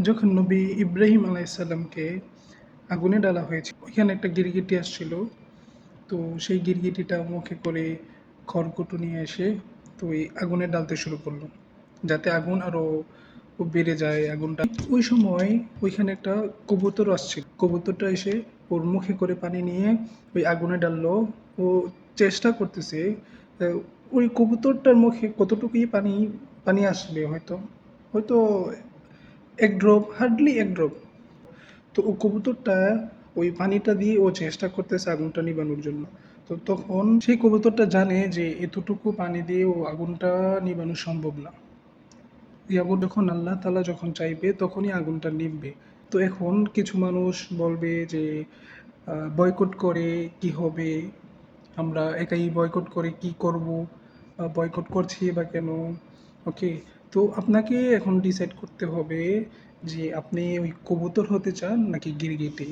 যখন নবী ইব্রাহিম আলাইসাল্লামকে আগুনে ডালা হয়েছে, ওইখানে একটা গিরগিটি আসছিল। তো সেই গিরগিটিটা মুখে করে খড়কুটো নিয়ে এসে তো ওই আগুনে ডালতে শুরু করলো, যাতে আগুন আরো বেড়ে যায় আগুনটা। ওই সময় ওইখানে একটা কবুতর আসছিল, কবুতরটা এসে ওর মুখে করে পানি নিয়ে ওই আগুনে ডাললো। ও চেষ্টা করতেছে, ওই কবুতরটার মুখে কতটুকুই পানি পানি আসবে, হয়তো হয়তো এক ড্রপ, হার্ডলি এক ড্রপ। তো ও কবুতরটা ওই পানিটা দিয়ে ও চেষ্টা করতেছে আগুনটা নিবানোর জন্য। তো তখন সেই কবুতরটা জানে যে এতটুকু পানি দিয়ে ও আগুনটা নিবানো সম্ভব না। এই আগুন যখন আল্লাহ তাআলা যখন চাইবে তখনই আগুনটা নিভবে। তো এখন কিছু মানুষ বলবে যে বয়কট করে কি হবে, আমরা একাই বয়কট করে কি করব, বয়কট করছি বা কেন। ওকে, তো আপনাকে এখন ডিসাইড করতে হবে যে আপনি ওই কবুতর হতে চান নাকি গিরগিটি।